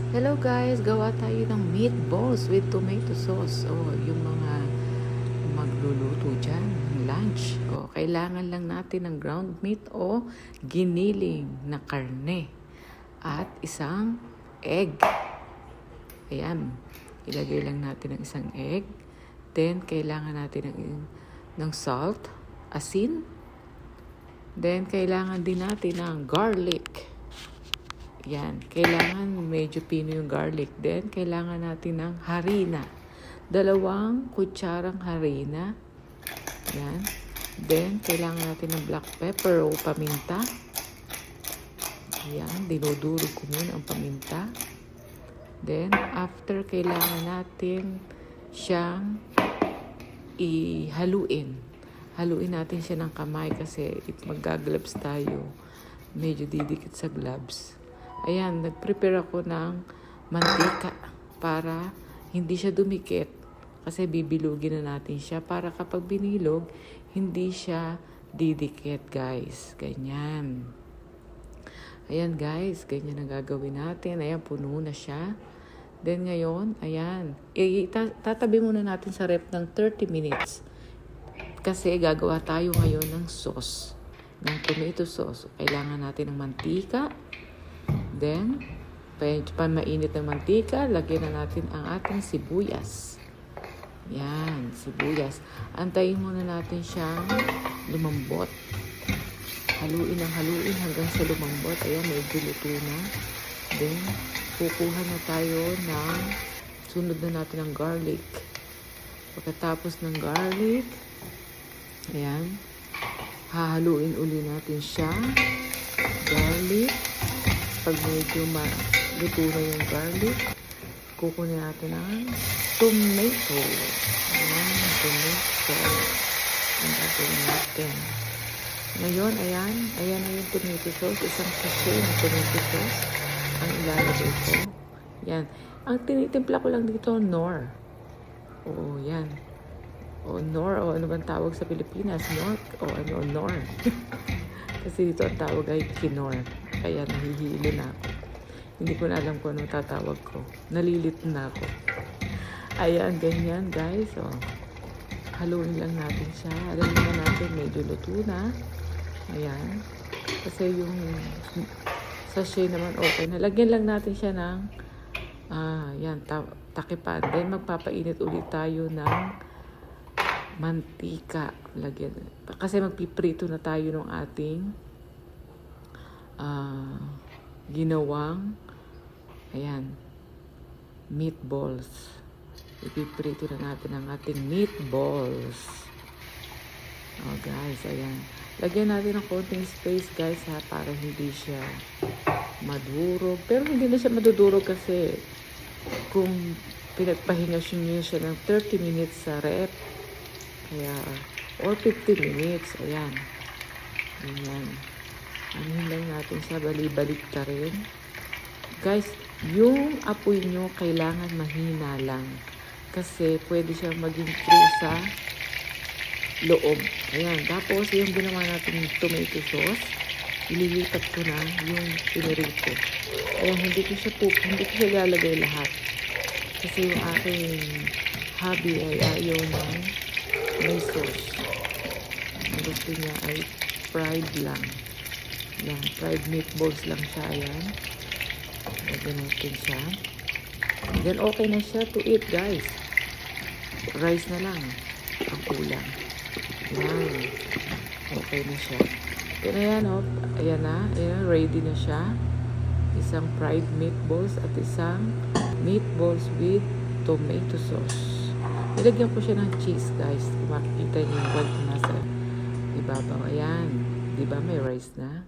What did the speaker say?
Hello guys, gawa tayo ng meatballs with tomato sauce. Yung mga magluluto dyan, ng lunch. Kailangan lang natin ng ground meat o giniling na karne. At isang egg. Ayan, ilagay lang natin ang isang egg. Then, kailangan natin ng salt, asin. Then, kailangan din natin ng garlic. Yan, kailangan medyo pino yung garlic. Then, kailangan natin ng harina. 2 kutsarang harina. Yan. Then, kailangan natin ng black pepper o paminta. Yan, dinudurog ko muna ang paminta. Then, after, kailangan natin siyang ihaluin. Haluin natin siya ng kamay kasi if mag-gloves tayo, medyo didikit sa gloves. Ayan, nag-prepare ako ng mantika para hindi siya dumikit. Kasi bibilugin na natin siya para kapag binilog, hindi siya didikit, guys. Ganyan. Ayan, guys. Ganyan ang gagawin natin. Ayan, puno na siya. Then ngayon, ayan. Tatabi muna natin sa ref ng 30 minutes. Kasi gagawa tayo ngayon ng sauce. Ng tomato sauce. Kailangan natin ng mantika. Then, pa mainit ng mantika, lagyan na natin ang ating sibuyas. Yan, sibuyas. Antayin muna natin siyang lumambot. Haluin hanggang sa lumambot. Ayan, medyo luto na. Then, kukuha na tayo ng sunod na natin ng garlic. Pagkatapos ng garlic, ayan, hahaluin uli natin siya. Garlic. Pag medyo luto na yung garlic, kukunin natin ang tomato. Ayan, tomato. Ang gagawin natin. Ngayon, ayan na yung tomato sauce. Isang sachet ng tomato sauce ang ilalagay ko. Yan. Ang tinitimpla ko lang dito, Knorr. Oo, yan. Knorr, ano bang tawag sa Pilipinas? Knorr. Kasi dito ang tawag ay Knorr. Kaya nahihilo na ako. Hindi ko na alam kung anong tatawag ko. Nalilito na ako. Ayan, ganyan guys. Haluin lang natin siya. Alam na natin, medyo luto na. Ayan. Kasi yung sachet naman okay. Nalagyan lang natin siya ng takipan. Then magpapainit ulit tayo ng mantika. Lagyan. Kasi magpiprito na tayo ng ating ginawang meatballs. Ipiprito na natin ang ating meatballs. Guys, ayan. Lagyan natin ng konting space, guys, para hindi siya madurog. Pero hindi na siya madudurog kasi kung pinagpahinga niyo siya ng 30 minutes sa ref, or 50 minutes, ayan. Anin lang natin siya, balik ta rin. Guys, yung apoy nyo kailangan mahina lang. Kasi pwede siyang maging true sa loob. Ayan, tapos yung ginawa natin yung tomato sauce, ililipat ko na yung pinirito. Ayan, hindi ko siya lalagay lahat. Kasi yung aking hubby ay ayaw ng may sauce. Ang gusto niya ay fried lang. Yan, fried meatballs lang siya. Ayan. Lagyan natin siya. Then, okay na siya to eat, guys. Rice na lang. Ang kulang. Yan. Okay na siya. Then, ayan, ayan na. Ayan, ready na siya. Isang fried meatballs at isang meatballs with tomato sauce. Nilagyan ko siya ng cheese, guys. Kung makikita niyo yung gold na nasa ibabaw. Ayan. Diba may rice na?